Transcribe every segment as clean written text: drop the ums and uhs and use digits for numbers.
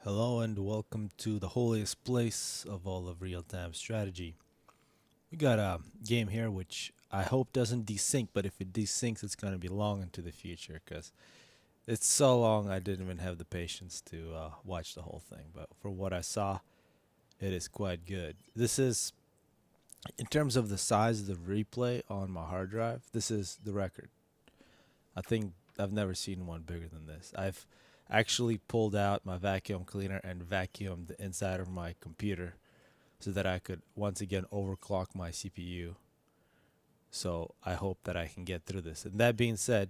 Hello and welcome to the holiest place of all of real-time strategy. We got a game here which I hope doesn't desync, but if it desyncs, it's going to be long into the future because it's so long I didn't even have the patience to watch the whole thing. But for what I saw, it is quite good. This is, in terms of the size of the replay on my hard drive, this is the record. I think I've never seen one bigger than this. I've actually pulled out my vacuum cleaner and vacuumed the inside of my computer so that I could once again overclock my CPU. So I hope that I can get through this. And that being said,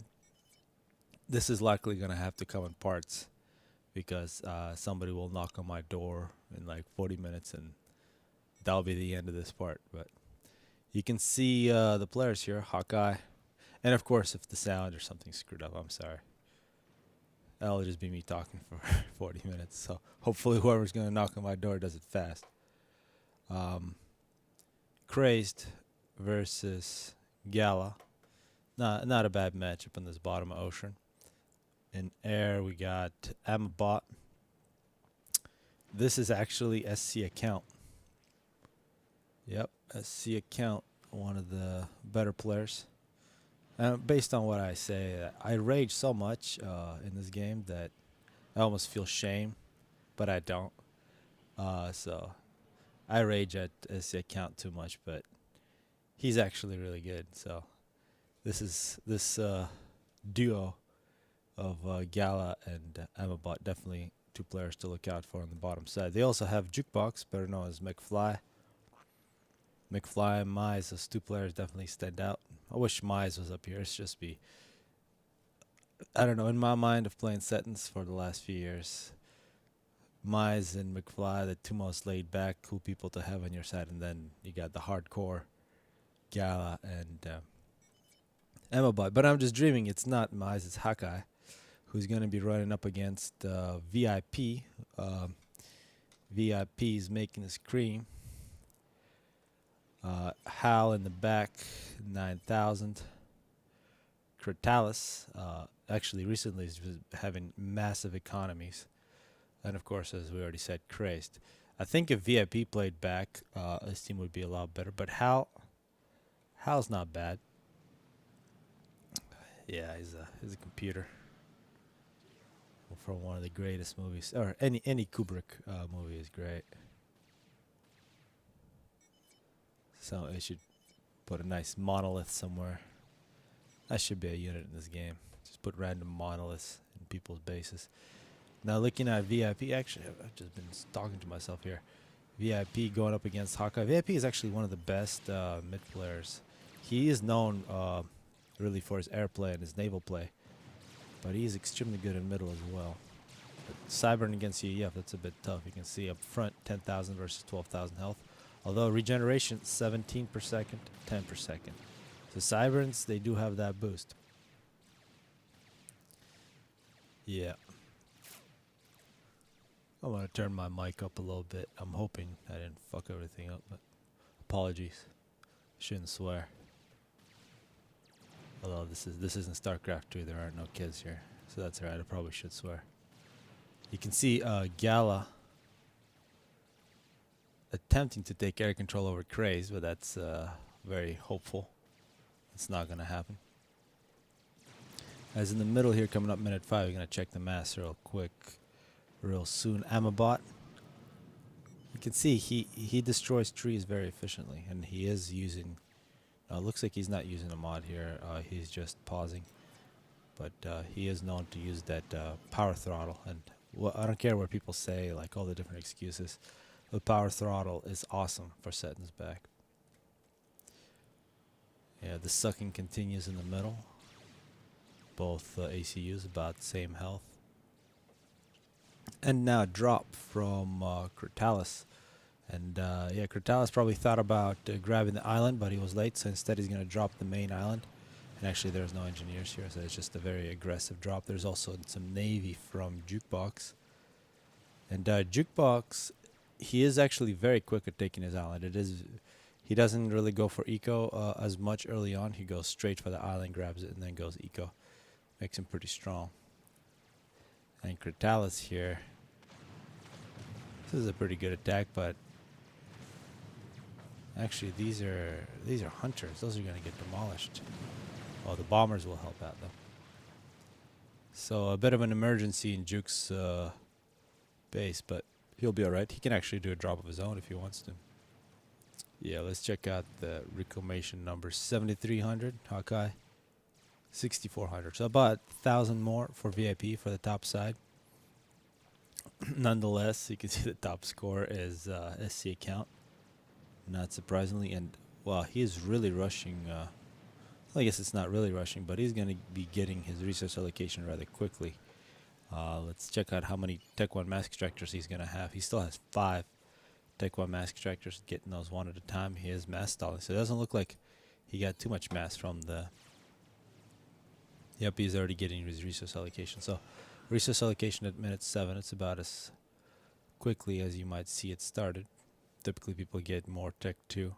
this is likely going to have to come in parts because somebody will knock on my door in like 40 minutes and that'll be the end of this part. But you can see the players here, Hawkeye. And of course, if the sound or something screwed up, I'm sorry. That'll just be me talking for 40 minutes. So hopefully whoever's going to knock on my door does it fast. Crazed versus Gala. Not a bad matchup in this bottom of ocean. In air, we got Amabot. This is actually SC account. Yep, SC account, one of the better players. Based on what I say, I rage so much in this game that I almost feel shame, but I don't. So I rage at SC account too much, but he's actually really good. So this duo of Gala and Amabot, definitely two players to look out for on the bottom side. They also have Jukebox, better known as McFly. McFly and Mize, those two players definitely stand out. I wish Mize was up here. It's just be, I don't know, in my mind of playing Settings for the last few years, Mize and McFly, the two most laid back, cool people to have on your side. And then you got the hardcore Gala and Amabot. But I'm just dreaming. It's not Mize, it's Hakai, who's going to be running up against VIP. VIP is making his cream. Hal in the back, 9,000. Critalis, actually recently is having massive economies. And of course, as we already said, Crazed. I think if VIP played back, his team would be a lot better. But Hal's not bad. Yeah, he's a computer from one of the greatest movies, or any Kubrick movie is great. So it should put a nice monolith somewhere. That should be a unit in this game. Just put random monoliths in people's bases. Now looking at VIP, actually, I've just been talking to myself here. VIP going up against Hawkeye. VIP is actually one of the best mid players. He is known really for his air play and his naval play, but he's extremely good in middle as well. But Cybern against UEF, that's a bit tough. You can see up front, 10,000 versus 12,000 health. Although regeneration, 17 per second, 10 per second. So Cyberns, they do have that boost. Yeah. I want to turn my mic up a little bit. I'm hoping I didn't fuck everything up, but apologies. Shouldn't swear. Although this isn't StarCraft 2, there aren't no kids here. So that's alright, I probably should swear. You can see Gala attempting to take air control over Craze, but that's very hopeful. It's not going to happen. As in the middle here, coming up minute 5, we're going to check the mass real quick, real soon. Amabot, you can see he destroys trees very efficiently, and he is using, looks like he's not using a mod here, he's just pausing. But he is known to use that power throttle, and I don't care what people say, like all the different excuses. The power throttle is awesome for Settings back. Yeah, the sucking continues in the middle. Both ACUs about the same health. And now a drop from Critalis. And yeah, Critalis probably thought about grabbing the island, but he was late, so instead he's going to drop the main island. And actually there's no engineers here, so it's just a very aggressive drop. There's also some Navy from Jukebox. And Jukebox, he is actually very quick at taking his island. He doesn't really go for eco as much early on. He goes straight for the island, grabs it, and then goes eco. Makes him pretty strong. And Critalis here, This is a pretty good attack, but actually these are hunters. Those are gonna get demolished. Oh, the bombers will help out though. So a bit of an emergency in Juke's base, but he'll be alright. He can actually do a drop of his own if he wants to. Yeah, let's check out the reclamation numbers. 7,300 Hawkeye, 6,400. So about 1,000 more for VIP for the top side. Nonetheless, you can see the top score is SC account. Not surprisingly, and well, he is really rushing. Well, I guess it's not really rushing, but he's going to be getting his resource allocation rather quickly. Let's check out how many Tech 1 mask extractors he's going to have. He still has 5 Tech 1 mask extractors, getting those one at a time. He is mass stalling, so it doesn't look like he got too much mass from the... Yep, he's already getting his resource allocation. So resource allocation at minute 7, it's about as quickly as you might see it started. Typically people get more Tech 2.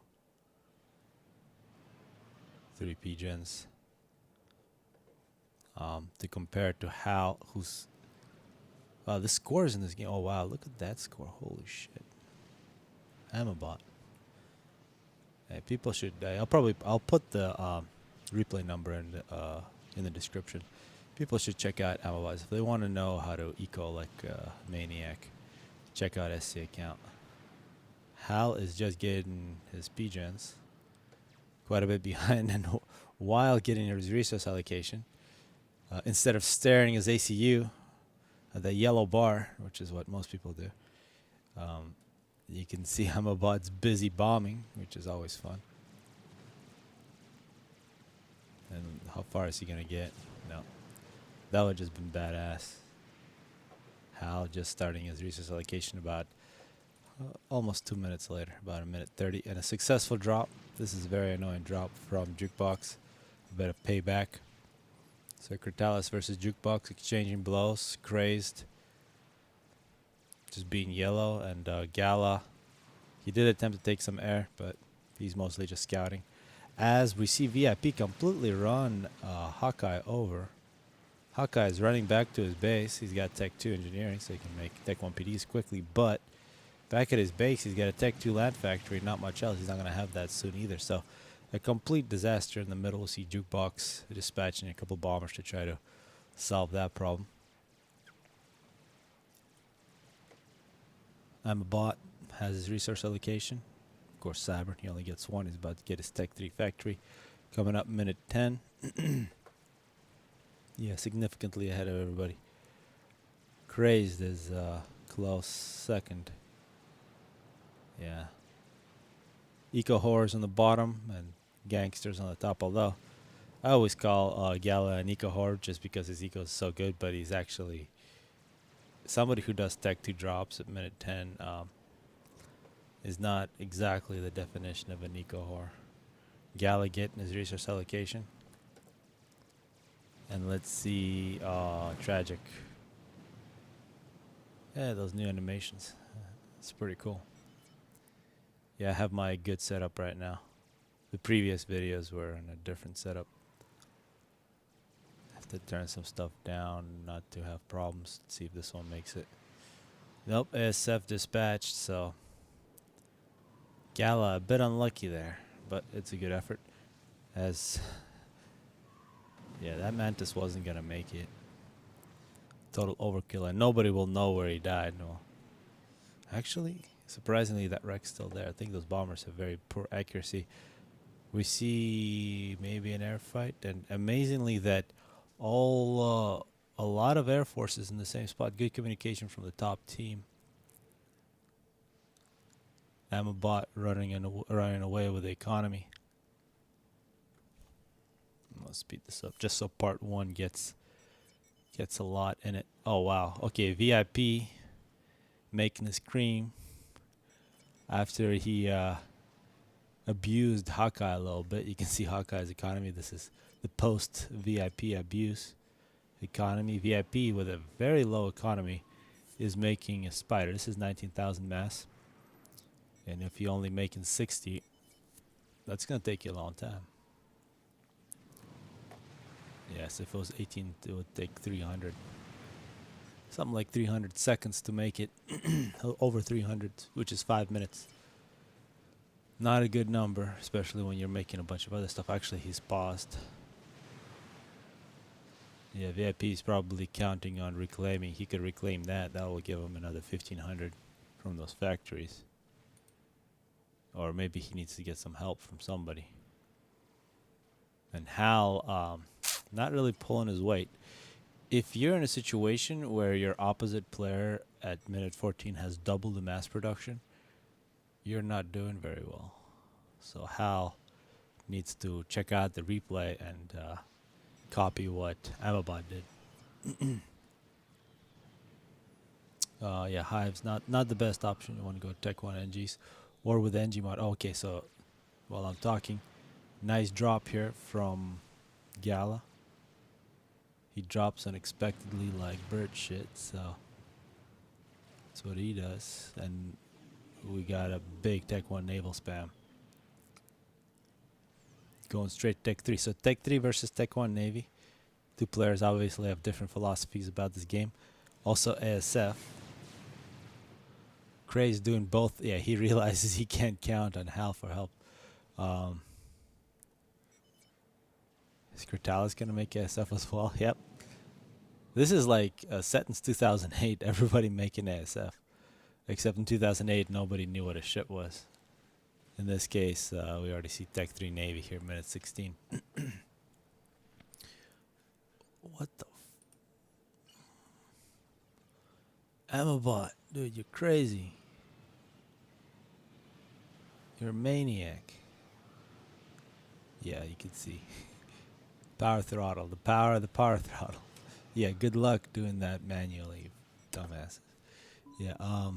3 P-gens. To compare to Hal, who's... the scores in this game. Oh wow, look at that score. Holy shit. Amabot. Hey, people should... I'll put the replay number in the description. People should check out Amabot. If they want to know how to eco like Maniac, check out SC account. Hal is just getting his P-gens quite a bit behind, and while getting his resource allocation, instead of staring his ACU at the yellow bar, which is what most people do, you can see Amabot's busy bombing, which is always fun. And how far is he gonna get? No, that would just been badass. Hal just starting his resource allocation about almost 2 minutes later, about 1:30, and a successful drop. This is a very annoying drop from Jukebox. A bit of payback. So Critalis versus Jukebox, exchanging blows, crazed, just being yellow, and Gala. He did attempt to take some air, but he's mostly just scouting. As we see VIP completely run Hawkeye over. Hawkeye is running back to his base. He's got Tech 2 engineering, so he can make Tech 1 PDs quickly, but back at his base, he's got a Tech 2 land factory, not much else. He's not going to have that soon either. So a complete disaster in the middle. We'll see Jukebox dispatching a couple bombers to try to solve that problem. Amabot has his resource allocation. Of course, Cyber, he only gets 1. He's about to get his Tech 3 factory. Coming up minute 10. Yeah, significantly ahead of everybody. Crazed is close second. Yeah. Eco Horrors on the bottom and Gangsters on the top, although I always call Gala an Eco Horror just because his eco is so good, but he's actually somebody who does Tech 2 drops at minute 10 is not exactly the definition of an Eco Horror. Gala getting his resource allocation. And let's see, Tragic. Yeah, those new animations. It's pretty cool. Yeah, I have my good setup right now. The previous videos were in a different setup. I have to turn some stuff down not to have problems. Let's see if this one makes it. Nope, ASF dispatched, so Gala a bit unlucky there, but it's a good effort. As yeah, that Mantis wasn't gonna make it. Total overkill, and nobody will know where he died. No, actually, surprisingly, that wreck's still there. I think those bombers have very poor accuracy. We see maybe an air fight, and amazingly that all a lot of air forces in the same spot. Good communication from the top team. Amabot running away with the economy. Let's speed this up just so part 1 gets a lot in it. Oh wow. Okay, VIP making his cream after he abused Hawkeye a little bit. You can see Hawkeye's economy. This is the post VIP abuse economy. VIP with a very low economy is making a spider. This is 19,000 mass, and if you're only making 60, that's gonna take you a long time. Yes, if it was 18, it would take 300. something like 300 seconds to make it. Over 300, which is 5 minutes. Not a good number, especially when you're making a bunch of other stuff. Actually, he's paused. Yeah, VIP is probably counting on reclaiming. He could reclaim that. That will give him another 1,500 from those factories. Or maybe he needs to get some help from somebody. And Hal, not really pulling his weight. If you're in a situation where your opposite player at minute 14 has double the mass production, you're not doing very well. So Hal needs to check out the replay and copy what Amabot did. Yeah, Hive's not the best option. You want to go Tech 1 NGs or with NG mod. Oh, okay, so while I'm talking, nice drop here from Gala. He drops unexpectedly like bird shit, so that's what he does. And we got a big Tech 1 naval spam. Going straight Tech 3. So Tech 3 versus Tech 1 Navy. Two players obviously have different philosophies about this game. Also ASF. Cray's doing both. Yeah, he realizes he can't count on Hal for help. Is Cortalis going to make ASF as well? Yep. This is like set in 2008. Everybody making ASF. Except in 2008, nobody knew what a ship was. In this case, we already see Tech 3 Navy here, minute 16. What the Amabot, dude, you're crazy. You're a maniac. Yeah, you can see. Power throttle, the power of the power throttle. Yeah, good luck doing that manually, you dumbasses. Yeah,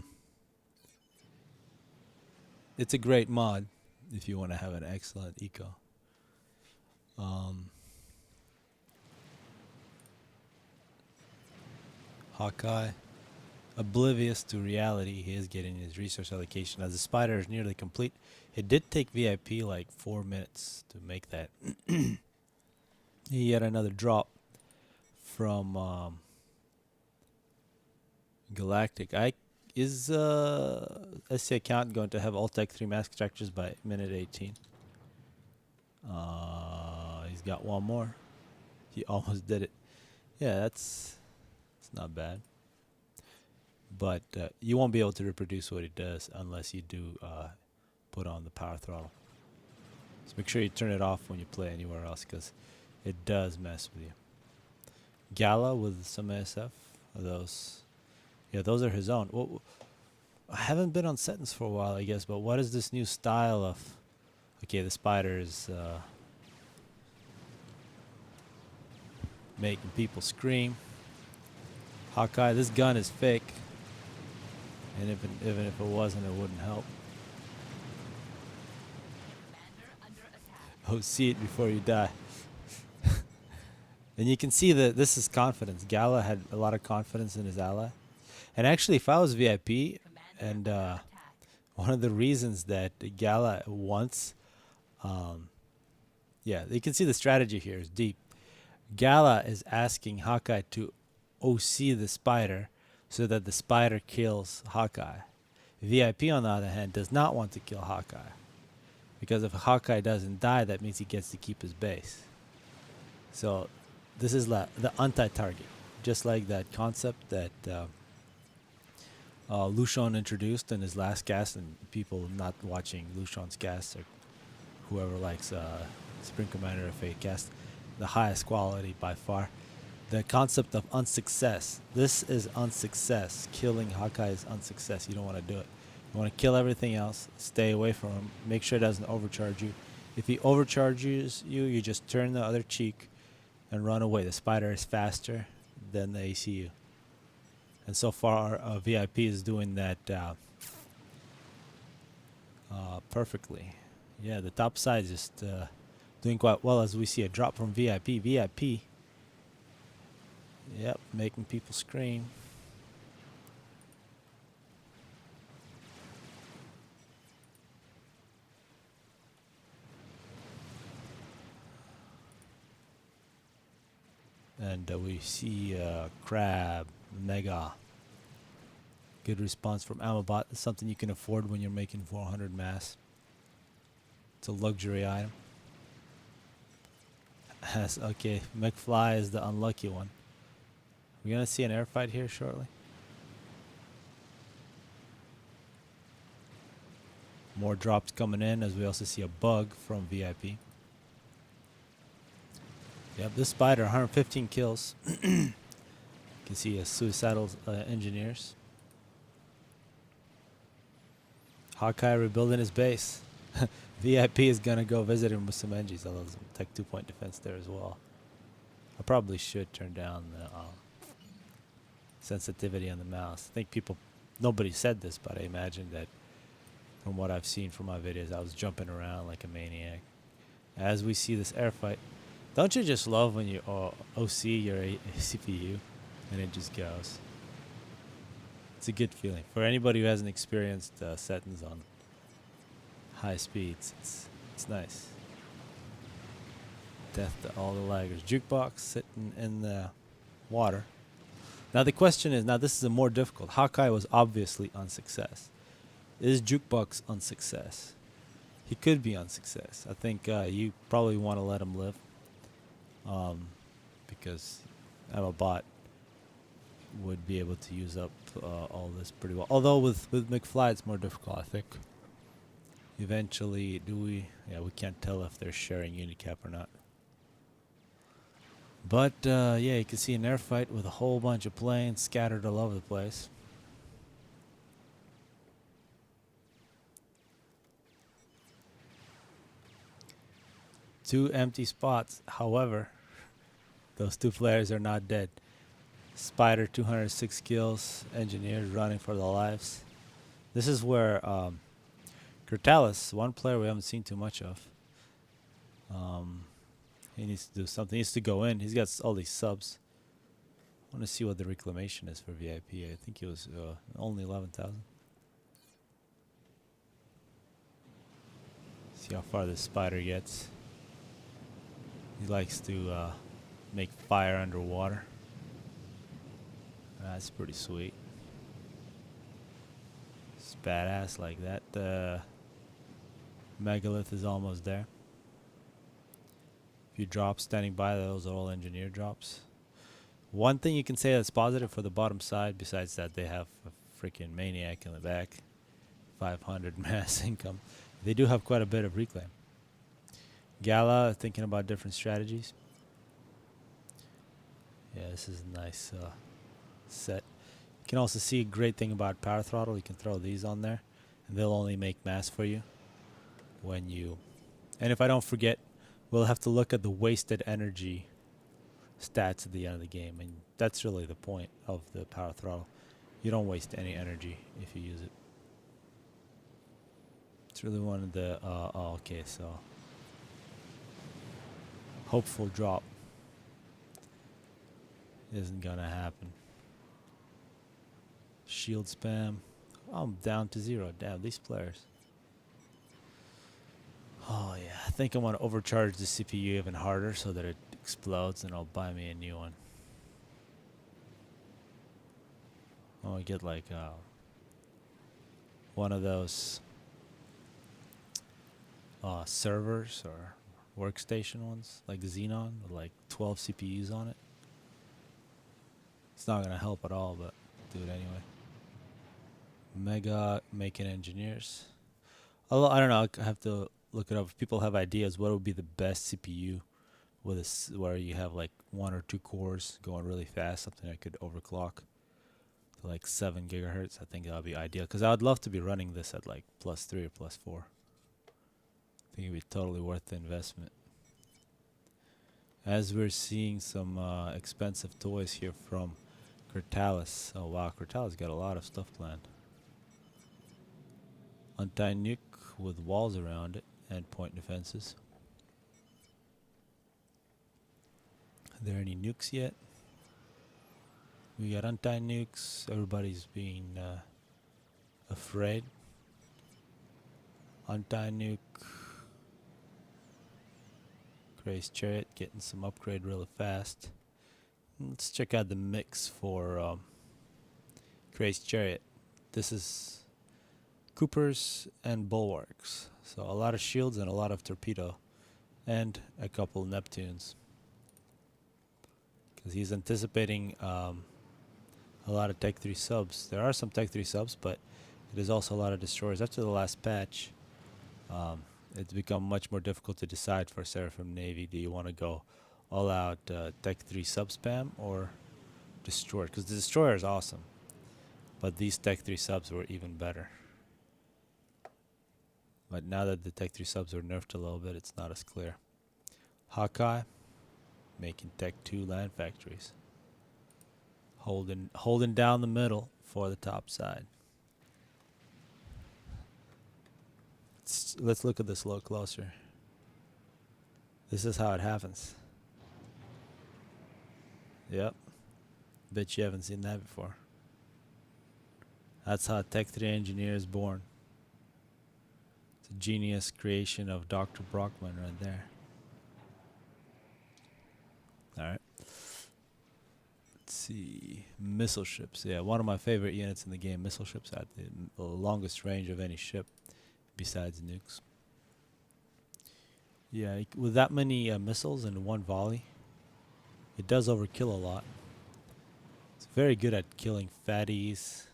it's a great mod if you want to have an excellent eco. Hawkeye, oblivious to reality, he is getting his resource allocation. As the spider is nearly complete, it did take VIP like 4 minutes to make that. He had another drop from Galactic. Is SC account going to have all Tech 3 mask structures by minute 18? He's got one more. He almost did it. Yeah, it's not bad. But you won't be able to reproduce what he does unless you do put on the power throttle. So make sure you turn it off when you play anywhere else, because it does mess with you. Gala with some ASF. Are those? Yeah, those are his own. Well, I haven't been on sentence for a while, I guess, but what is this new style of... Okay, the spider is making people scream. Hawkeye, this gun is fake. And even if it wasn't, it wouldn't help. Oh, see it before you die. And you can see that this is confidence. Gala had a lot of confidence in his ally. And actually, if I was VIP, and one of the reasons that Gala wants, yeah, you can see the strategy here is deep. Gala is asking Hawkeye to OC the spider so that the spider kills Hawkeye. VIP, on the other hand, does not want to kill Hawkeye. Because if Hawkeye doesn't die, that means he gets to keep his base. So this is the anti-target. Just like that concept that Lucian introduced in his last cast, and people not watching Lucian's cast, or whoever likes Spring Commander FA cast, the highest quality by far. The concept of unsuccess. This is unsuccess. Killing Hawkeye is unsuccess. You don't want to do it. You want to kill everything else. Stay away from him. Make sure it doesn't overcharge you. If he overcharges you, you just turn the other cheek and run away. The spider is faster than the ACU. And so far, VIP is doing that perfectly. Yeah, the top side is just doing quite well, as we see a drop from VIP. VIP, yep, making people scream. And we see Crab Mega. Good response from Amabot. It's something you can afford when you're making 400 mass. It's a luxury item. Okay, McFly is the unlucky one. We're gonna see an air fight here shortly. More drops coming in as we also see a bug from VIP. Yep, this spider, 115 kills. You can see a suicidal engineers. Hawkeye rebuilding his base. VIP is gonna go visit him with some Engis, although there's a tech 2-point defense there as well. I probably should turn down the sensitivity on the mouse. I think nobody said this, but I imagine that from what I've seen from my videos, I was jumping around like a maniac. As we see this air fight, don't you just love when you OC your CPU and it just goes? It's a good feeling. For anybody who hasn't experienced settings on high speeds, it's nice. Death to all the laggers. Jukebox sitting in the water. Now the question is, this is a more difficult. Hawkeye was obviously on success. Is Jukebox on success? He could be on success. I think you probably want to let him live. Because I'm a bot would be able to use up all this pretty well. Although with McFly it's more difficult, I think. Eventually, we can't tell if they're sharing Unicap or not. But yeah, you can see an air fight with a whole bunch of planes scattered all over the place. Two empty spots. However, those two players are not dead. Spider, 206 kills. Engineers running for their lives. This is where Kurtalis, one player we haven't seen too much of. He needs to do something. He needs to go in. He's got all these subs. I want to see what the reclamation is for VIP. I think it was only 11,000. See how far this spider gets. He likes to make fire underwater. That's pretty sweet. It's badass like that. The megalith is almost there. Few drops standing by. Those are all engineer drops. One thing you can say that's positive for the bottom side, besides that they have a freaking maniac in the back, 500 mass income. They do have quite a bit of reclaim. Gala thinking about different strategies. Yeah, this is a nice set. You can also see a great thing about power throttle. You can throw these on there, and they'll only make mass for you when you. And if I don't forget, we'll have to look at the wasted energy stats at the end of the game, and that's really the point of the power throttle. You don't waste any energy if you use it. It's really one of the okay, so hopeful drop isn't gonna happen. Shield spam. I'm down to 0. Damn, these players. Oh yeah, I think I want to overcharge the CPU even harder so that it explodes, and I'll buy me a new one. Oh, I get like one of those servers or workstation ones, like Xenon, with like 12 CPUs on it. It's not gonna help at all, but do it anyway. Mega making engineers. Although I don't know, I have to look it up. If people have ideas, what would be the best CPU with where you have like 1 or 2 cores going really fast, something I could overclock to like 7 gigahertz. I think that would be ideal, because I would love to be running this at like +3 or +4. I think it'd be totally worth the investment. As we're seeing some expensive toys here from Kurtalis. Oh wow, Kurtalis got a lot of stuff planned. Anti-nuke with walls around it and point defenses. Are there any nukes yet? We got anti-nukes. Everybody's being afraid. Anti-nuke. Grace Chariot getting some upgrade really fast. Let's check out the mix for Cray's chariot. This is Coopers and bulwarks. So a lot of shields and a lot of torpedo. And a couple Neptunes. Because he's anticipating a lot of Tech 3 subs. There are some Tech 3 subs, but it is also a lot of destroyers. After the last patch, it's become much more difficult to decide for Seraphim Navy. Do you want to go all out Tech 3 sub spam or destroyer? Because the destroyer is awesome, but these Tech 3 subs were even better. But now that the Tech 3 subs are nerfed a little bit, it's not as clear. Hawkeye, making Tech 2 land factories. Holding down the middle for the top side. Let's look at this a little closer. This is how it happens. Yep. Bet you haven't seen that before. That's how a Tech 3 engineer is born. It's a genius creation of Dr. Brockman right there. Alright. Let's see. Missile ships. Yeah, one of my favorite units in the game. Missile ships at the longest range of any ship besides nukes. Yeah, with that many missiles in one volley, it does overkill a lot. It's very good at killing fatties.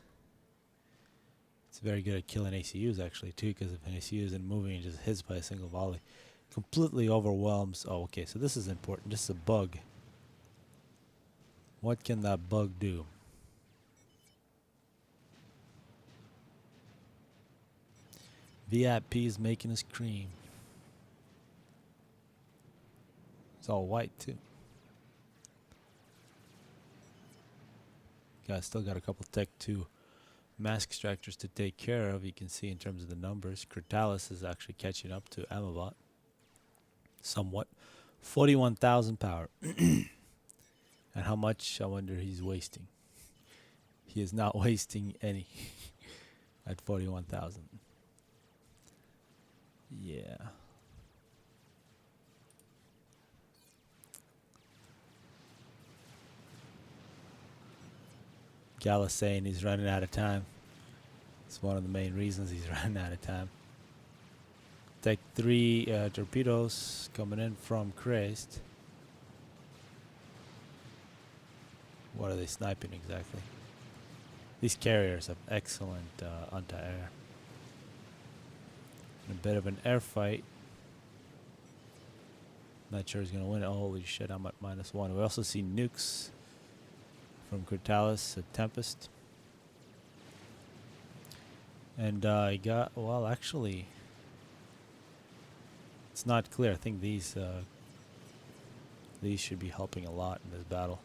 It's very good at killing ACUs actually too, because if an ACU isn't moving and just hits by a single volley, completely overwhelms. Oh, okay, so this is important. This is a bug. What can that bug do? VIP is making us cream. It's all white too. Guys, still got a couple Tech 2 mask extractors to take care of. You can see in terms of the numbers, Critalis is actually catching up to Amabot. Somewhat. 41,000 power. And how much, I wonder, he's wasting. He is not wasting any at 41,000. Yeah. Gala's saying he's running out of time. It's one of the main reasons he's running out of time. Tech 3 torpedoes coming in from Christ. What are they sniping exactly? These carriers have excellent anti-air. A bit of an air fight. Not sure who's going to win it. Holy shit, I'm at -1. We also see nukes from Critalis, a Tempest. And I got, well, actually, it's not clear. I think these should be helping a lot in this battle.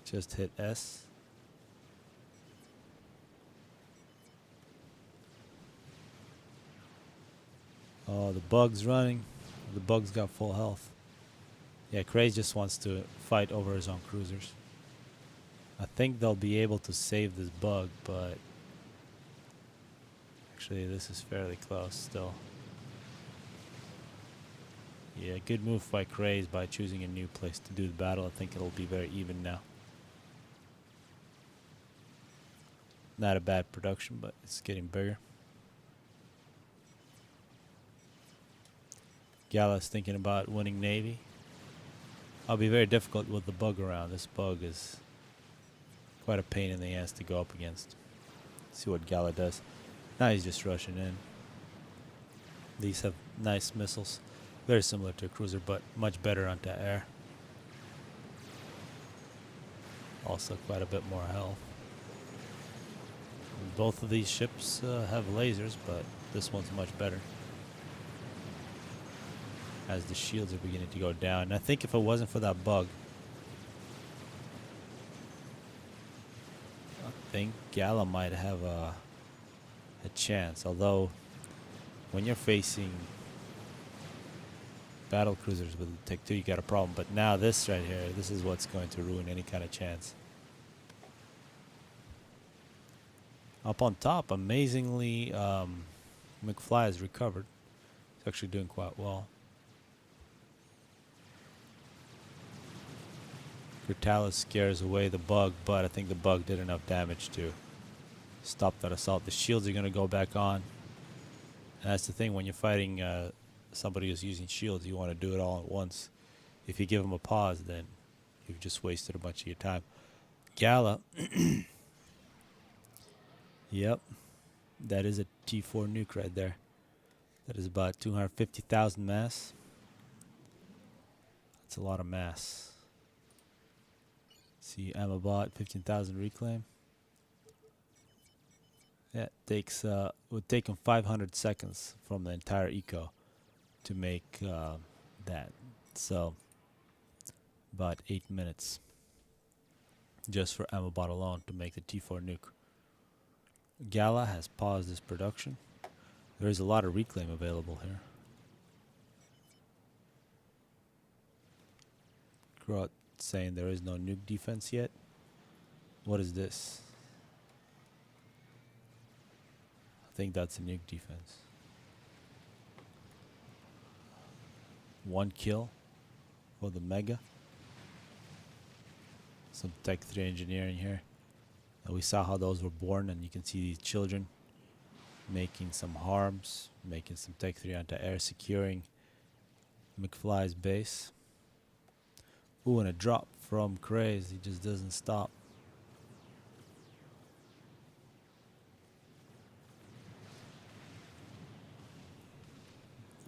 Just hit S. Oh, the bug's running. The bug's got full health. Yeah, Craze just wants to fight over his own cruisers. I think they'll be able to save this bug, but actually this is fairly close still. Yeah, good move by Craze by choosing a new place to do the battle. I think it'll be very even now. Not a bad production, but it's getting bigger. Gala's thinking about winning Navy. I'll be very difficult with the bug around. This bug is quite a pain in the ass to go up against. Let's see what Gala does. Now he's just rushing in. These have nice missiles. Very similar to a cruiser, but much better anti-air. Also quite a bit more health. Both of these ships have lasers, but this one's much better. As the shields are beginning to go down. And I think if it wasn't for that bug, I think Gala might have a chance. Although, when you're facing battle cruisers with Tech 2, you got a problem. But now this right here, this is what's going to ruin any kind of chance. Up on top, amazingly, McFly has recovered. He's actually doing quite well. Critalis scares away the bug, but I think the bug did enough damage to stop that assault. The shields are going to go back on. And that's the thing, when you're fighting somebody who's using shields, you want to do it all at once. If you give them a pause, then you've just wasted a bunch of your time. Gala. Yep. That is a T4 nuke right there. That is about 250,000 mass. That's a lot of mass. See, Amabot, 15,000 reclaim. Yeah, it takes, would take him 500 seconds from the entire eco to make that. So, about 8 minutes just for Amabot alone to make the T4 nuke. Gala has paused his production. There is a lot of reclaim available here. Grot saying there is no nuke defense yet. What is this? I think that's a nuke defense. 1 kill for the Mega. Some Tech 3 engineering here. We saw how those were born, and you can see these children making some harms, making some Tech 3 anti-air, securing McFly's base. Ooh, and a drop from Craze. He just doesn't stop.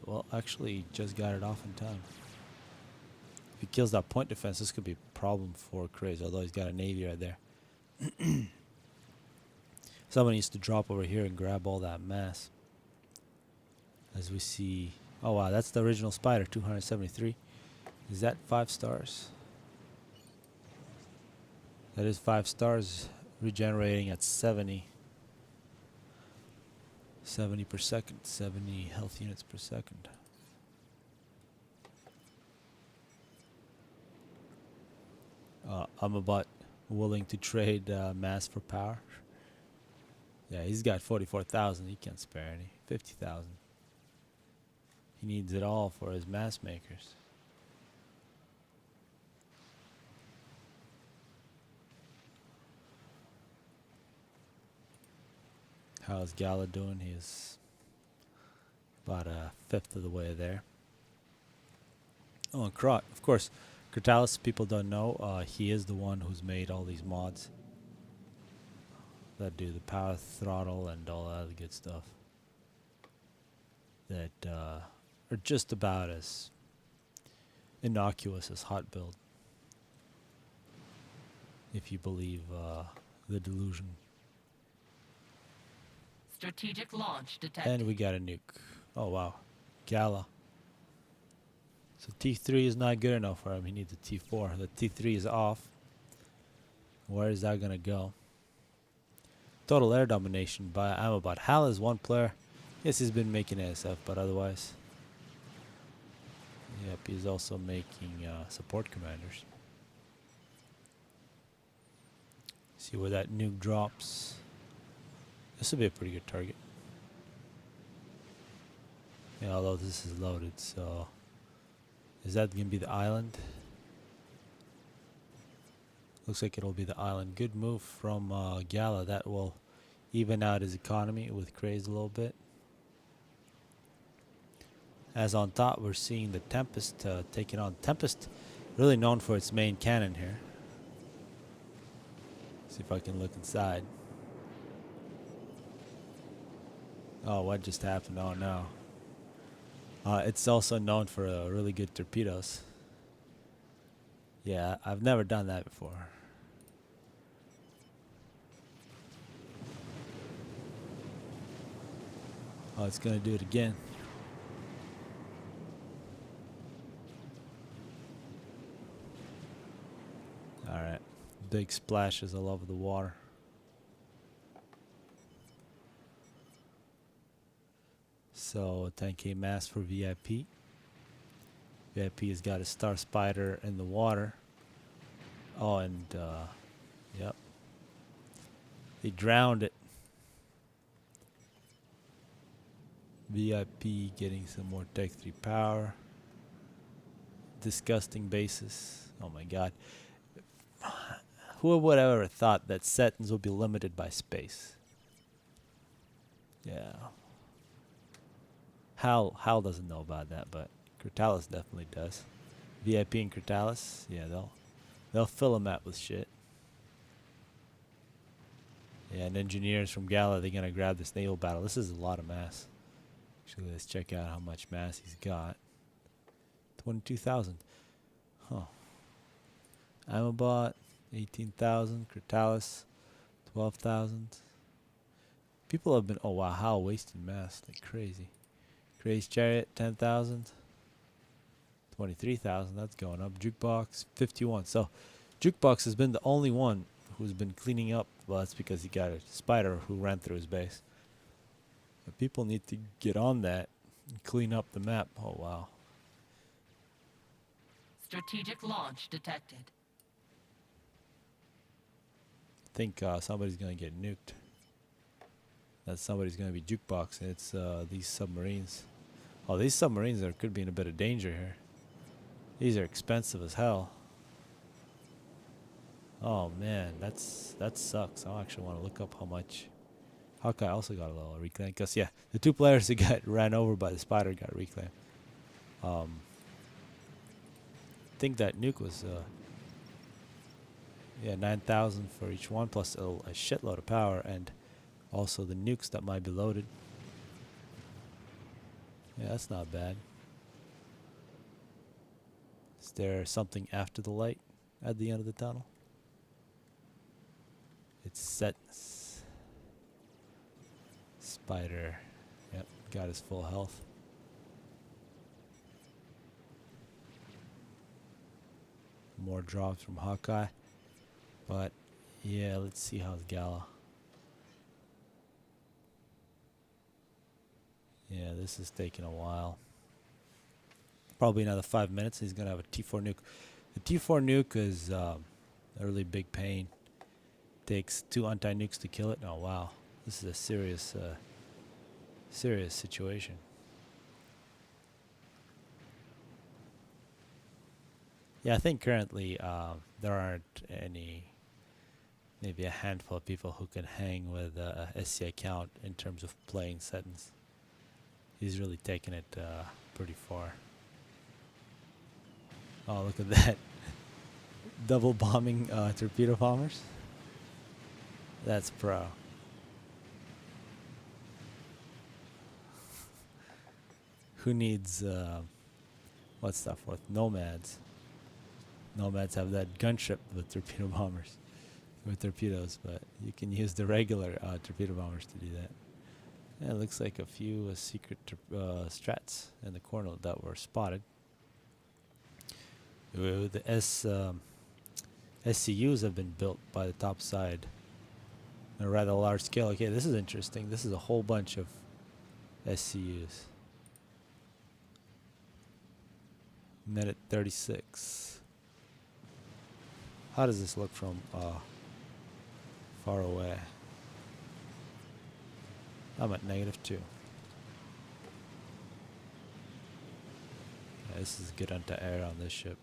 Well, actually, he just got it off in time. If he kills that point defense, this could be a problem for Craze, although he's got a Navy right there. Someone needs to drop over here and grab all that mass. As we see... Oh, wow, that's the original Spider, 273. Is that 5 stars? That is 5 stars, regenerating at 70. 70 per second, 70 health units per second. I'm about willing to trade mass for power. Yeah, he's got 44,000. He can't spare any. 50,000. He needs it all for his mass makers. How's Gala doing? He's about a fifth of the way there. Oh, and Krot, of course. Critalis, people don't know, he is the one who's made all these mods that do the power throttle and all that other good stuff that are just about as innocuous as Hot Build, if you believe the delusion. Strategic launch detected. And we got a nuke. Oh wow, Gala. So T3 is not good enough for him. He needs a T4. The T3 is off. Where is that gonna go? Total air domination by Amabot. Hal is one player. Yes, he's been making ASF, but otherwise, yep, he's also making support commanders. See where that nuke drops. This will be a pretty good target. Yeah, although this is loaded, so is that gonna be the island? Looks like it'll be the island. Good move from Gala. That will even out his economy with Craze a little bit. As on top, we're seeing the Tempest taking on Tempest, really known for its main cannon here. See if I can look inside. Oh, what just happened? Oh no. It's also known for really good torpedoes. Yeah, I've never done that before. Oh, it's gonna do it again. Alright. Big splashes all over the water. So 10k mass for VIP. VIP has got a Star Spider in the water. Oh, and yep. They drowned it. VIP getting some more Tech 3 power. Disgusting bases. Oh my god. Who would have ever thought that Setons would be limited by space? Yeah. Hal doesn't know about that, but Critalis definitely does. VIP and Critalis, yeah, they'll fill a map with shit. Yeah, and engineers from Gala, they're gonna grab this naval battle. This is a lot of mass. Actually, let's check out how much mass he's got. 22,000. Huh. Amabot, 18,000. Critalis, 12,000. People have been, oh wow, how wasted mass, like crazy. Crazy Chariot, 10,000. 23,000, that's going up. Jukebox, 51. So, Jukebox has been the only one who's been cleaning up. Well, that's because he got a spider who ran through his base. But people need to get on that and clean up the map. Oh wow. Strategic launch detected. I think somebody's gonna get nuked. That somebody's gonna be Jukebox, and it's these submarines. Oh, these submarines could be in a bit of danger here. These are expensive as hell. Oh man, that sucks. I actually want to look up how much. Hawkeye also got a little reclaim, because yeah, the two players that got ran over by the spider got reclaimed. I think that nuke was yeah, 9,000 for each one, plus a shitload of power, and also the nukes that might be loaded. Yeah, that's not bad. Is there something after the light at the end of the tunnel? It's set. Spider. Yep, got his full health. More drops from Hawkeye. But yeah, let's see how's Gala. Yeah, this is taking a while. Probably another 5 minutes. He's gonna have a T4 nuke. The T4 nuke is a really big pain. Takes 2 anti-nukes to kill it. Oh wow, this is a serious situation. Yeah, I think currently there aren't any. Maybe a handful of people who can hang with SC account in terms of playing settings. He's really taken it pretty far. Oh, look at that. Double bombing torpedo bombers. That's pro. Who needs, what's that for? Nomads. Nomads have that gunship with torpedo bombers. With torpedoes, but you can use the regular torpedo bombers to do that. Yeah, it looks like a few secret strats in the corner that were spotted. The SCUs have been built by the top side on a rather large scale. Okay, this is interesting. This is a whole bunch of SCUs. Minute 36. How does this look from far away? I'm at -2. Yeah, this is good anti-air on this ship.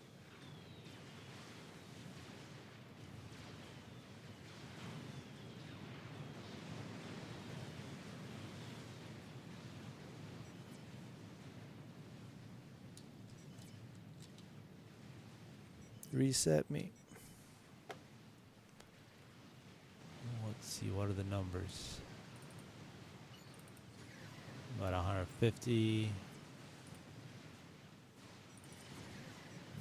Reset me. Let's see, what are the numbers? About 150.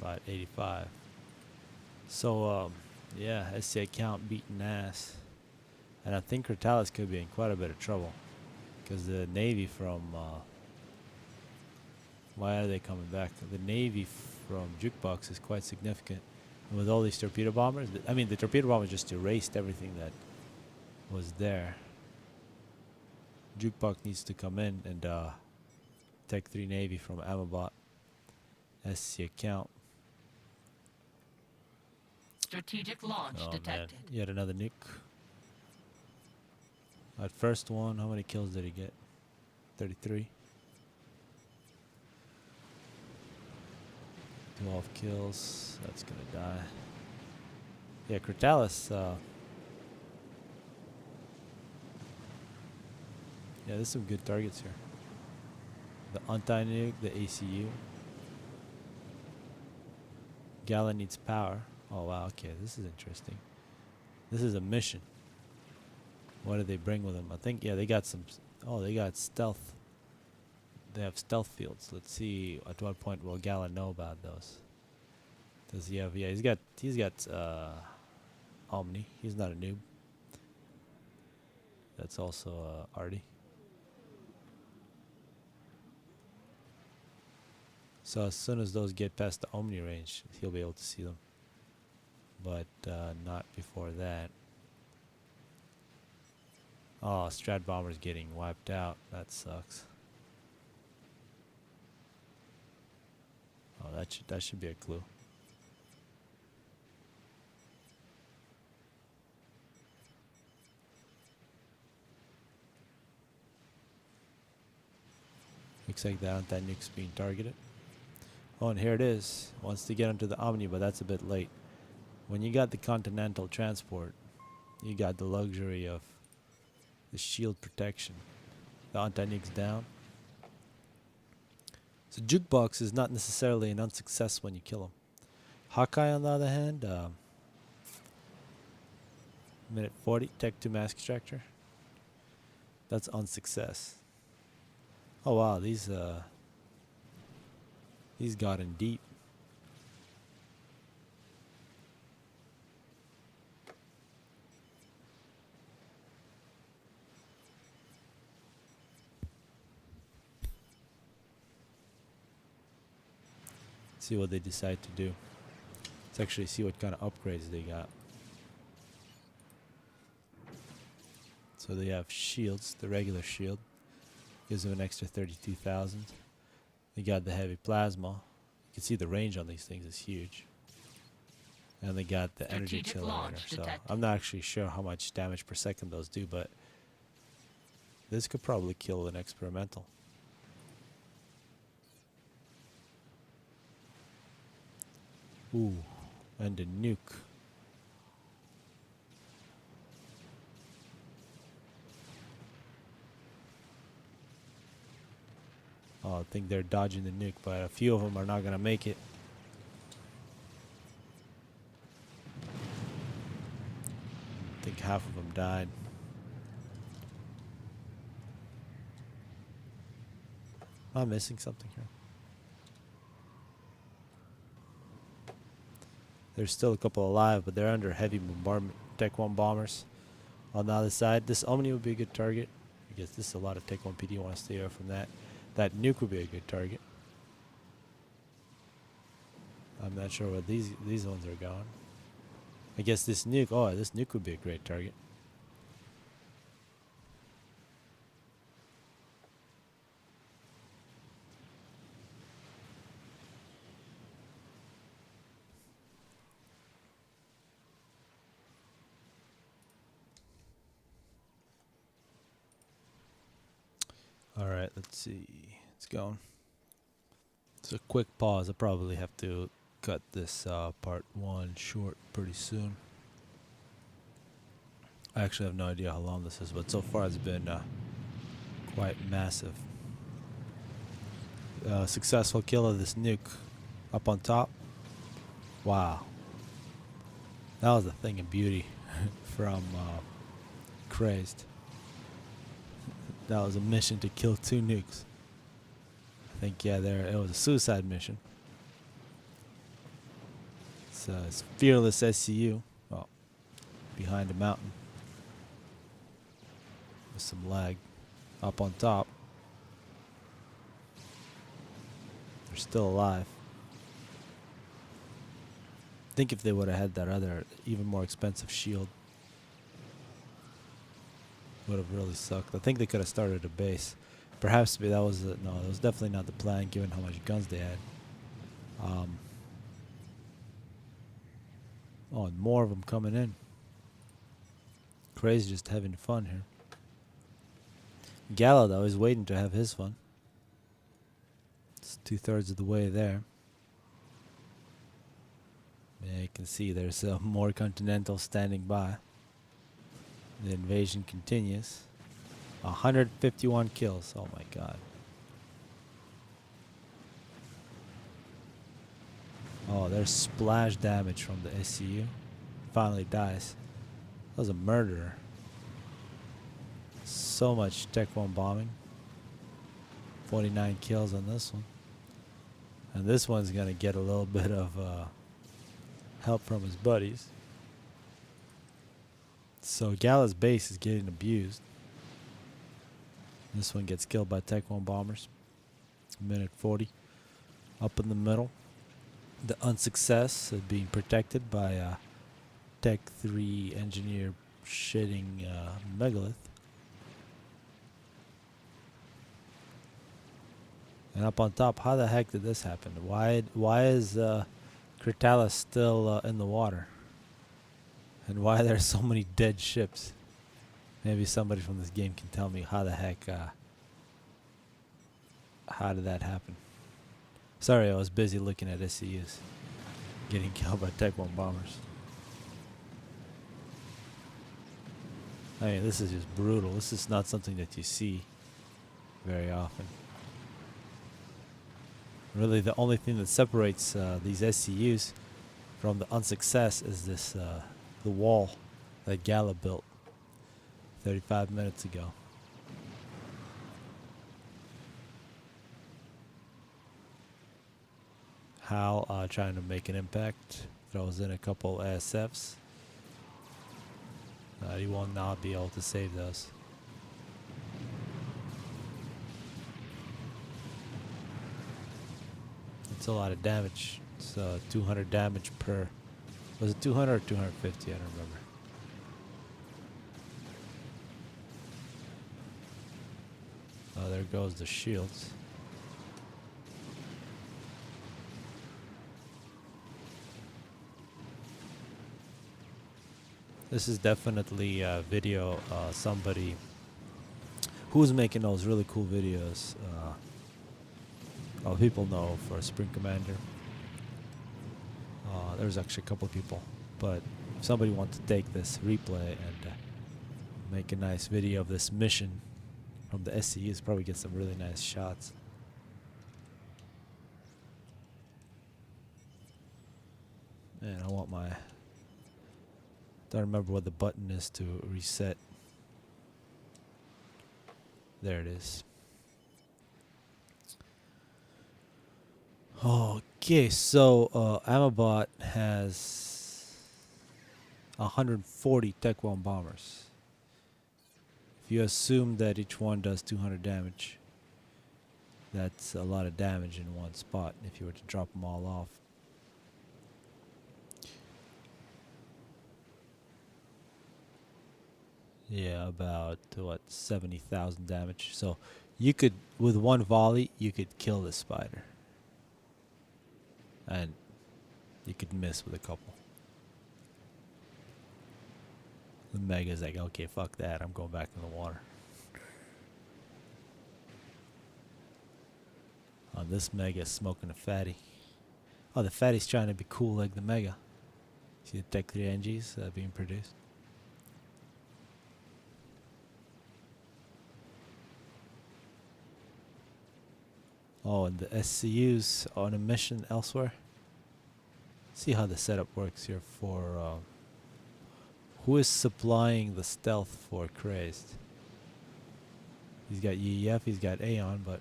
About 85. So, yeah, SC account beating ass. And I think Critalis could be in quite a bit of trouble. Because the Navy from... why are they coming back? The Navy from Jukebox is quite significant. And with all these torpedo bombers, I mean, the torpedo bombers just erased everything that was there. Jukebox needs to come in and Tech 3 Navy from Amabot SC account. Strategic launch detected. Man. Yet another nuke. At first one, how many kills did he get? 33. 12 kills. That's gonna die. Yeah, Critalis. Yeah, there's some good targets here. The anti-nuke, the ACU. Gala needs power. Oh wow, okay, this is interesting. This is a mission. What do they bring with them? I think, yeah, they got some. Oh, they got stealth. They have stealth fields. Let's see at what point will Gala know about those. Does he have? Yeah, he's got Omni. He's not a noob. That's also Artie. So as soon as those get past the Omni range, he'll be able to see them. But not before that. Oh, Strat Bomber's getting wiped out. That sucks. Oh, that should be a clue. Looks like that nuke's being targeted. Oh, and here it is. Wants to get onto the Omni, but that's a bit late. When you got the Continental Transport, you got the luxury of the shield protection. The anti-nuke's down. So Jukebox is not necessarily an unsuccess when you kill him. Hawkeye, on the other hand, minute 40, Tech 2 Mask Extractor. That's unsuccess. Oh wow, these got in deep. See what they decide to do. Let's actually see what kind of upgrades they got. So they have shields, the regular shield. Gives them an extra 32,000. They got the heavy plasma. You can see the range on these things is huge. And they got the energy Strategic accelerator. launch So detected. I'm not actually sure how much damage per second those do, but this could probably kill an experimental. Ooh, and a nuke. Oh, I think they're dodging the nuke, but a few of them are not going to make it. I think half of them died. Am I missing something here? There's still a couple alive, but they're under heavy bombardment. Tech 1 bombers. On the other side, this Omni would be a good target. I guess this is a lot of Tech 1 PD. Want to stay away from that. That nuke would be a good target. I'm not sure where these ones are going. I guess this nuke. Oh, this nuke would be a great target. All right, let's see. It's going. It's a quick pause. I probably have to cut this part 1 short pretty soon. I actually have no idea how long this is, but so far it's been quite massive. Successful kill of this nuke up on top. Wow. That was a thing of beauty from Crazed. That was a mission to kill 2 nukes. I think, yeah, it was a suicide mission. It's Fearless SCU. Oh, behind a mountain. With some lag. Up on top. They're still alive. I think if they would have had that other, even more expensive shield, would have really sucked. I think they could have started a base. Perhaps that was no, that was definitely not the plan, given how much guns they had. Oh, and more of them coming in. Crazy, just having fun here. Gala, though, is waiting to have his fun. It's 2/3 of the way there. Yeah, you can see there's more Continentals standing by. The invasion continues. 151 kills. Oh my god. Oh, there's splash damage from the SCU. Finally dies. That was a murderer. So much Tech 1 bombing. 49 kills on this one. And this one's going to get a little bit of help from his buddies. So Gala's base is getting abused. This one gets killed by Tech 1 bombers. Minute 40. Up in the middle. The unsuccess is being protected by Tech 3 engineer shitting megalith. And up on top, how the heck did this happen? Why is Critalis still in the water? And why are there so many dead ships? Maybe somebody from this game can tell me how the heck, how did that happen? Sorry, I was busy looking at SCUs getting killed by Tech 1 bombers. I mean, this is just brutal. This is not something that you see very often. Really, the only thing that separates these SCUs from the unsuccess is this the wall that Gala built 35 minutes ago. Hal trying to make an impact, throws in a couple ASFs. He will not be able to save those. It's a lot of damage. It's 200 damage per. Was it 200 or 250? I don't remember. Oh, there goes the shields. This is definitely a video somebody who's making those really cool videos. People know for Spring Commander. There's actually a couple of people, but if somebody wants to take this replay and make a nice video of this mission from the SCUs, probably get some really nice shots. Man, I want my. Don't remember what the button is to reset. There it is. Okay, so Amabot has 140 Tech 1 bombers. If you assume that each one does 200 damage, that's a lot of damage in one spot if you were to drop them all off. Yeah, about what, 70,000 damage. So you could, with one volley, you could kill this spider. And you could miss with a couple. The Mega's like, okay, fuck that, I'm going back in the water. This Mega is smoking a fatty. Oh, the fatty's trying to be cool like the Mega. See the Tech 3 NGs being produced. Oh, and the SCUs on a mission elsewhere. See how the setup works here for who is supplying the stealth for Crazed. He's got EEF, he's got Aeon, but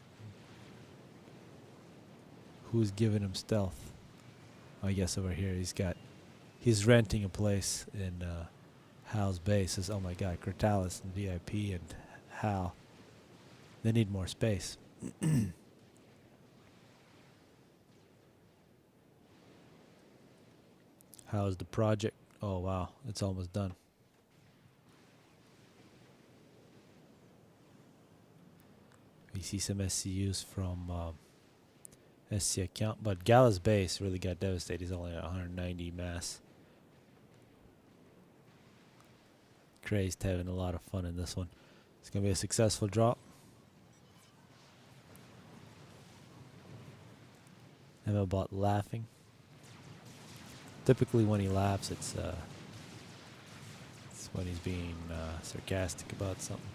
who's giving him stealth? I guess over here he's renting a place in Hal's base. Says, oh my god, Critalis and VIP and Hal, they need more space. How's the project? Oh wow, it's almost done. We see some SCUs from SC account, but Gala's base really got devastated. He's only at 190 mass. Crazed having a lot of fun in this one. It's gonna be a successful drop. Emma bot laughing. Typically, when he laughs, it's when he's being sarcastic about something,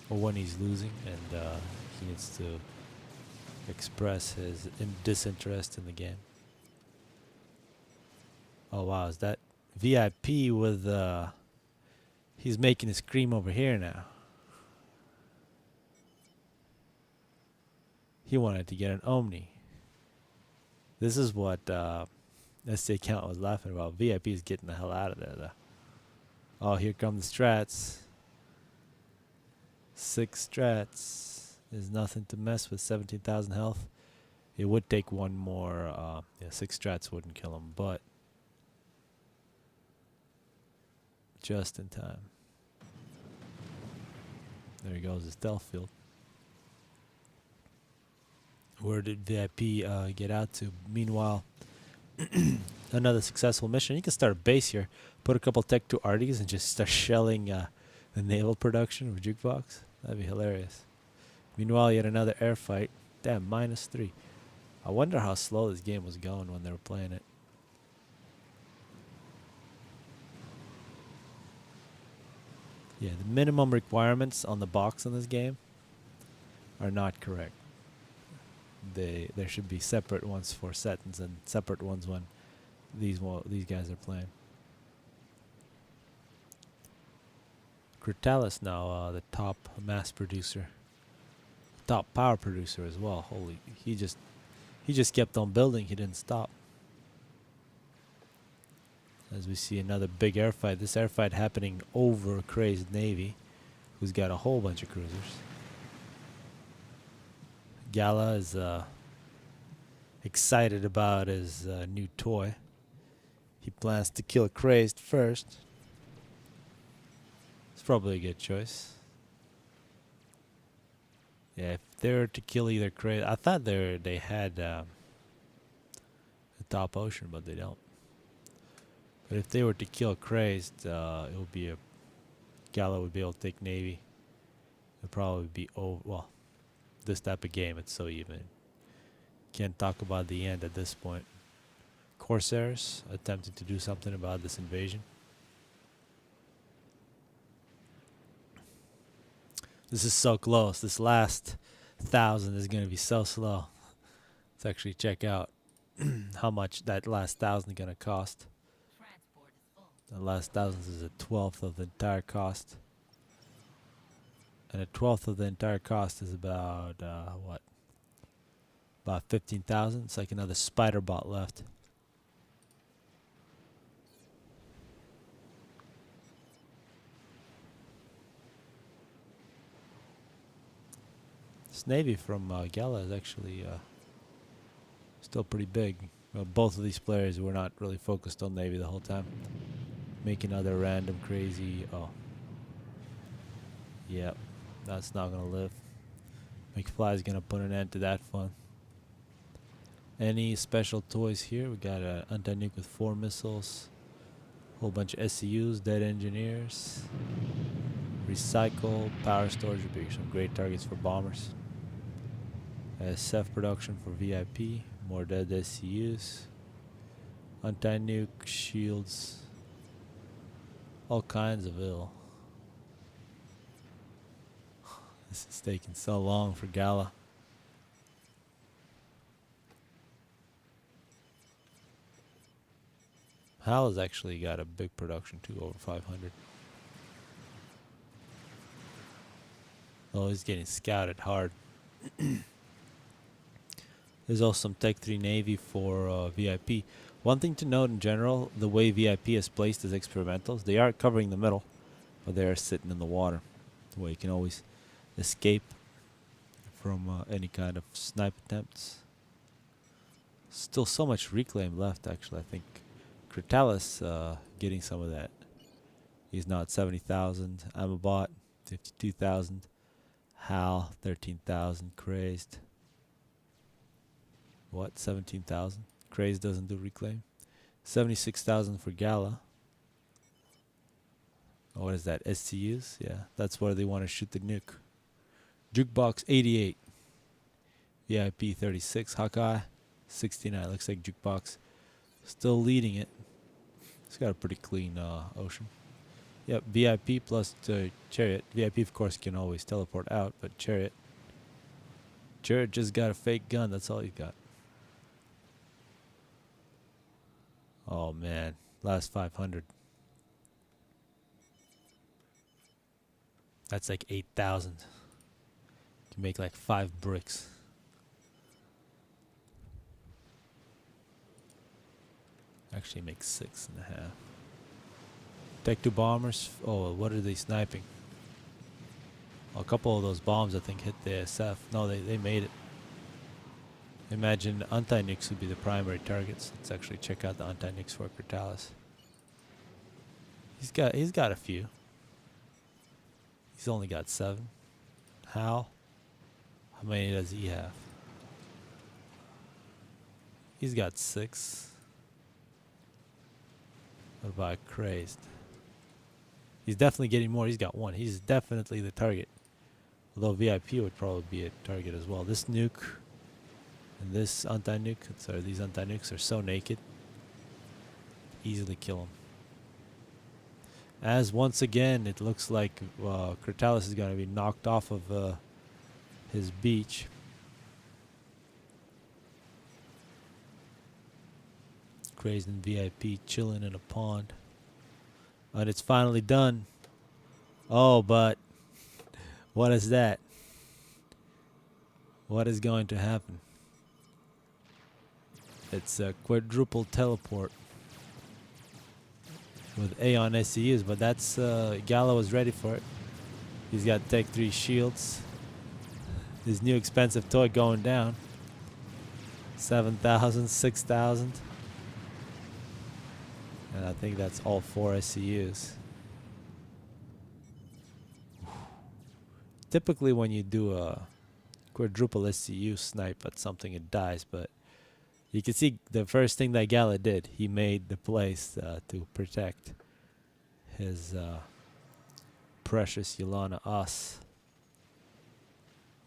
or when he's losing and he needs to express his disinterest in the game. Oh wow, is that VIP with he's making his cream over here now. He wanted to get an Omni. This is what SC Count was laughing about. VIP is getting the hell out of there though. Oh, here come the strats. 6 strats is nothing to mess with. 17,000 health. It would take one more. Yeah, 6 strats wouldn't kill him, but just in time. There he goes, his stealth field. Where did VIP get out to? Meanwhile, another successful mission. You can start a base here, put a couple Tech 2 RDs, and just start shelling the naval production of Jukebox. That'd be hilarious. Meanwhile, yet another air fight. Damn, -3. I wonder how slow this game was going when they were playing it. Yeah, the minimum requirements on the box in this game are not correct. There should be separate ones for settings and separate ones when these guys are playing. Critalis now the top mass producer, top power producer as well. Holy, he just kept on building. He didn't stop. As we see another big air fight. This air fight happening over Crazed Navy, who's got a whole bunch of cruisers. Gala is excited about his new toy. He plans to kill Crazed first. It's probably a good choice. Yeah, if they were to kill either Crazed, I thought they had the top ocean, but they don't. But if they were to kill Crazed, it would be Gala would be able to take Navy. It'd probably be over. Well, this type of game, it's so even. Can't talk about the end at this point. Corsairs attempting to do something about this invasion. This is so close. This last 1,000 is going to be so slow. Let's actually check out how much that last 1,000 is going to cost. The last 1,000 is a 12th of the entire cost. And a 12th of the entire cost is about, what? About 15,000. It's like another spider bot left. This Navy from Gala is actually still pretty big. Well, both of these players were not really focused on Navy the whole time. Making other random crazy. Oh. Yep. That's not going to live. McFly is going to put an end to that fun. Any special toys here? We got an anti-nuke with 4 missiles. Whole bunch of SCUs, dead engineers. Recycle, power storage would be some great targets for bombers. SF production for VIP. More dead SCUs. Anti-nuke, shields. All kinds of ill. This is taking so long for Gala. Hal has actually got a big production too, over 500. Oh, he's getting scouted hard. There's also some Tech 3 Navy for VIP. One thing to note in general, the way VIP is placed as experimentals, they are covering the middle, but they are sitting in the water. The way you can always escape from any kind of snipe attempts. Still so much reclaim left, actually. I think Critalis getting some of that. He's now at 70,000. Amabot, 52,000. Hal, 13,000. Crazed. What? 17,000? Crazed doesn't do reclaim. 76,000 for Gala. Oh, what is that? SCUs? Yeah, that's where they want to shoot the nuke. Jukebox 88. VIP 36. Hawkeye 69. Looks like Jukebox Still leading it. It's got a pretty clean ocean. Yep, VIP plus Chariot. VIP, of course, can always teleport out, but Chariot just got a fake gun. That's all he got. Oh, man. Last 500. That's like 8,000. Can make like 5 bricks. Actually makes 6.5. Tech 2 bombers. Oh, what are they sniping? A couple of those bombs, I think, hit the SF. No, they made it. Imagine anti-nukes would be the primary targets. Let's actually check out the anti-nukes for Critalis. He's got a few. He's only got 7. How many does he have? He's got 6. What about Crazed? He's definitely getting more. He's got 1. He's definitely the target. Although VIP would probably be a target as well. This nuke and this anti-nuke, sorry, these anti-nukes are so naked. Easily kill him. As once again, it looks like Critalis is going to be knocked off of his beach. Crazed and VIP chilling in a pond. And it's finally done. Oh, but what is that? What is going to happen? It's a quadruple teleport with Aeon SCUs, but that's Gallo was ready for it. He's got Tech 3 shields. His new expensive toy going down. 7,000, 6,000. And I think that's all 4 SCUs. Typically when you do a quadruple SCU snipe at something, it dies, but you can see the first thing that Gala did, he made the place to protect his precious Yolana Us.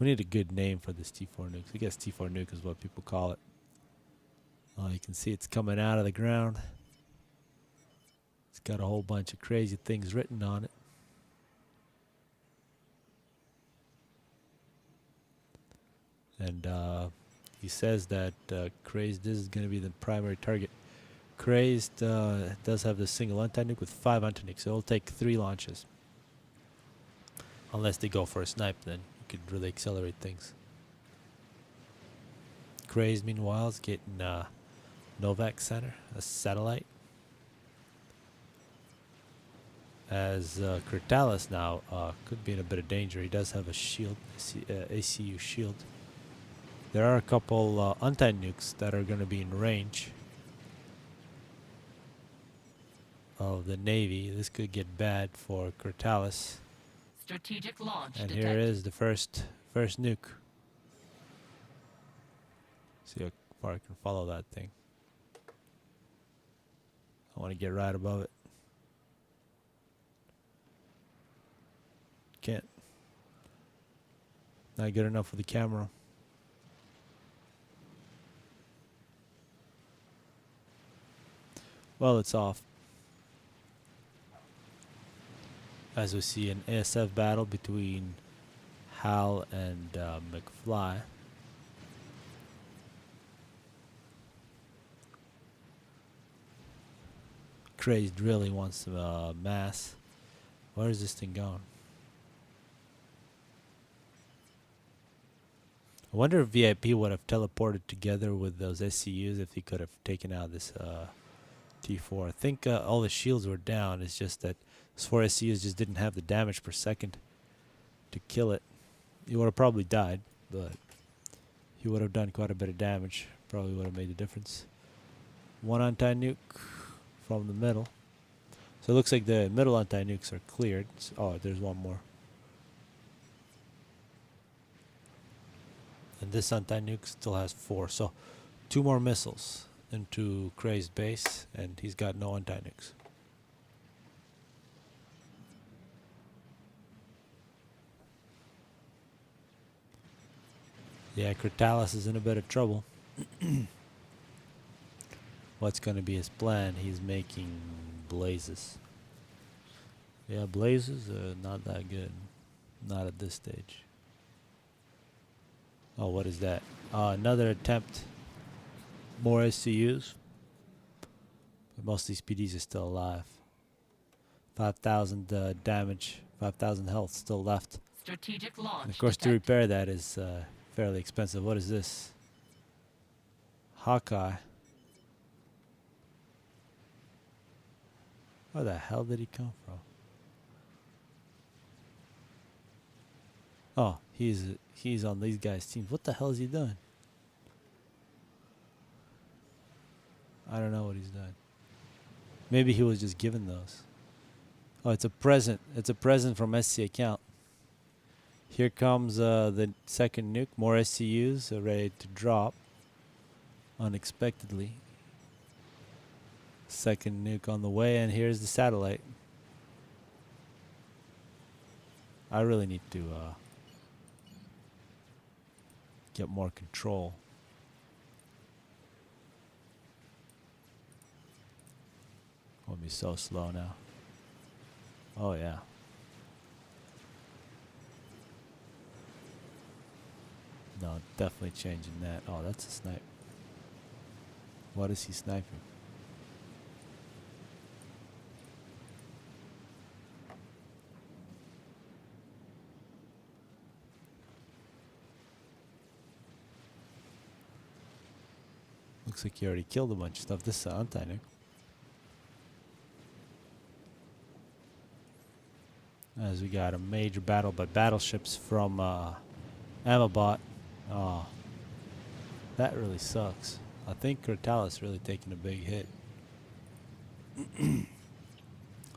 We need a good name for this T4 nuke. I guess T4 nuke is what people call it. Oh, you can see it's coming out of the ground. It's got a whole bunch of crazy things written on it. And he says that Crazed is going to be the primary target. Crazed does have the single anti-nuke with 5 anti-nukes, so it'll take 3 launches. Unless they go for a snipe, then you could really accelerate things. Crazed, meanwhile, is getting Novak Center, a satellite. As Critalis now could be in a bit of danger. He does have a shield, ACU shield. There are a couple anti-nukes that are going to be in range of the Navy. This could get bad for Critalis. Strategic launch And detected. here is the first nuke. See how far I can follow that thing. I want to get right above it. Can't. Not good enough for the camera. Well, it's off. As we see an ASF battle between Hal and McFly. Crazed really wants some mass. Where is this thing going? I wonder if VIP would have teleported together with those SCUs if he could have taken out this T4. I think all the shields were down. It's just that those 4 SCUs just didn't have the damage per second to kill it. He would have probably died, but he would have done quite a bit of damage. Probably would have made a difference. 1 anti-nuke from the middle. So it looks like the middle anti-nukes are cleared. Oh, there's one more. And this anti-nuke still has 4. So 2 more missiles into Crazed base, and he's got no anti-nukes. Yeah, Critalis is in a bit of trouble. what's going to be his plan. He's making blazes. Yeah, blazes are not that good. Not at this stage. Oh, what is that? Another attempt. More SCUs. But most of these PDs are still alive. 5,000 damage, 5,000 health still left. Strategic launch And of course, to detected. repair that is fairly expensive. What is this? Hawkeye. Where the hell did he come from? Oh, he's on these guys' teams. What the hell is he doing? I don't know what he's doing. Maybe he was just given those. Oh, it's a present. It's a present from SC account. Here comes the second nuke. More SCUs are ready to drop unexpectedly. Second nuke on the way, and here's the satellite. I really need to get more control. Won't be so slow now. Oh yeah. No, definitely changing that. Oh, that's a snipe. What is he sniping? Looks like he already killed a bunch of stuff. This is anti-nuke. As we got a major battle by battleships from Amabot. Oh, that really sucks. I think Cortalis really taking a big hit.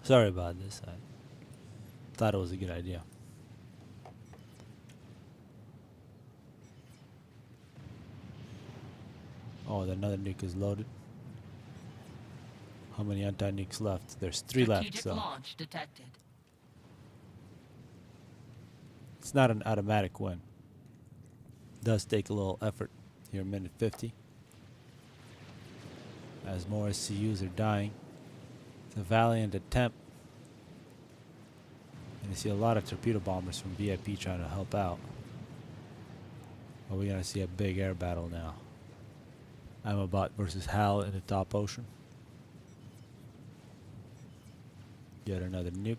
Sorry about this. I thought it was a good idea. Oh, another nuke is loaded. How many anti-nukes left? There's 3 left, Strategic so launch detected. it's not an automatic win. Does take a little effort here, minute 50. As more SCUs are dying. It's a valiant attempt. And you see a lot of torpedo bombers from VIP trying to help out. But we're going to see a big air battle now. Amabot versus HAL in the top ocean. Yet another nuke.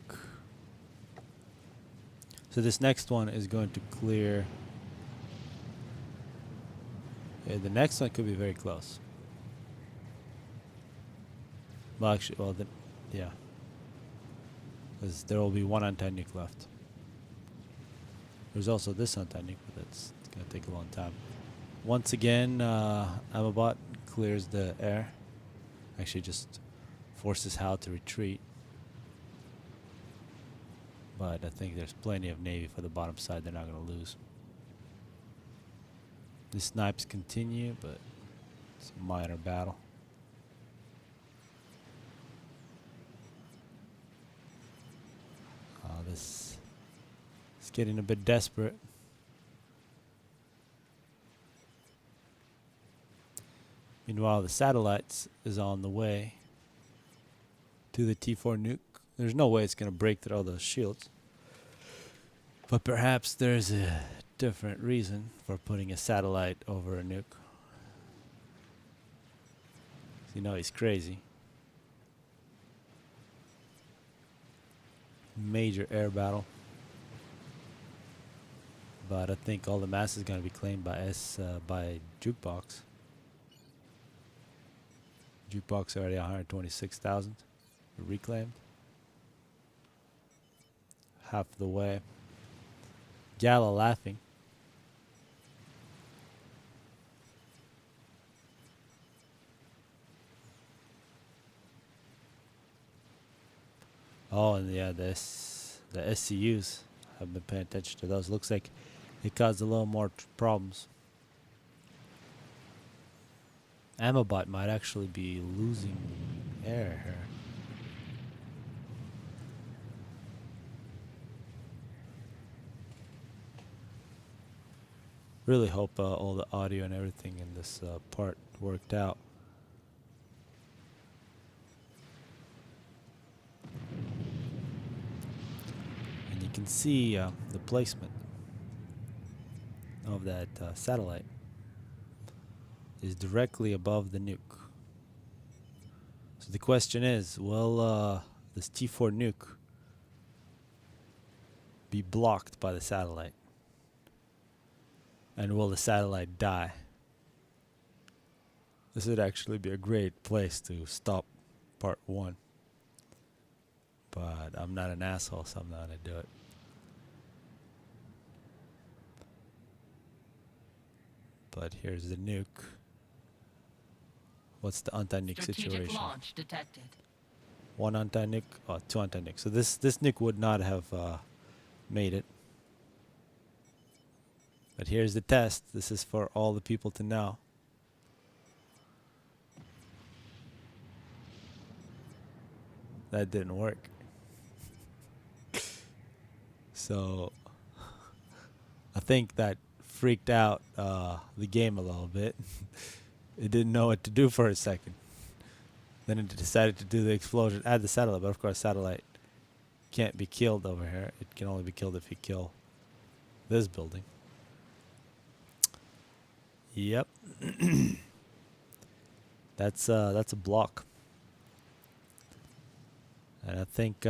So this next one is going to clear. Yeah, the next one could be very close. Well, actually, well, yeah. Because there will be 1 anti-nuke left. There's also this anti-nuke, but that's going to take a long time. Once again, Amabot clears the air. Actually, just forces HAL to retreat. But I think there's plenty of Navy for the bottom side. They're not going to lose. The snipes continue, but it's a minor battle. This is getting a bit desperate. Meanwhile, the satellites is on the way to the T4 nuke. There's no way it's going to break through all those shields. But perhaps there's a different reason for putting a satellite over a nuke. You know he's crazy. Major air battle. But I think all the mass is going to be claimed by by Jukebox. Jukebox already 126,000 reclaimed. Half the way. Gala laughing. Oh, and yeah, the SCUs have been paying attention to those. Looks like it caused a little more problems. Amabot might actually be losing air here. Really hope all the audio and everything in this part worked out. can see the placement of that satellite is directly above the nuke. So the question is, will this T4 nuke be blocked by the satellite? And will the satellite die? This would actually be a great place to stop part 1. But I'm not an asshole, so I'm not going to do it. But here's the nuke. What's the anti-nuke Strategic situation? launch detected. 1 anti-nuke, 2 anti-nuke. So this nuke would not have made it. But here's the test. This is for all the people to know. That didn't work. So I think that freaked out the game a little bit. It didn't know what to do for a second. Then it decided to do the explosion at the satellite. But of course, satellite can't be killed over here. It can only be killed if you kill this building. Yep. That's a block. And I think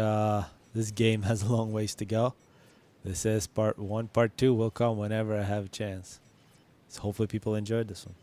this game has a long ways to go. This is part 1. Part 2 will come whenever I have a chance. So hopefully people enjoyed this one.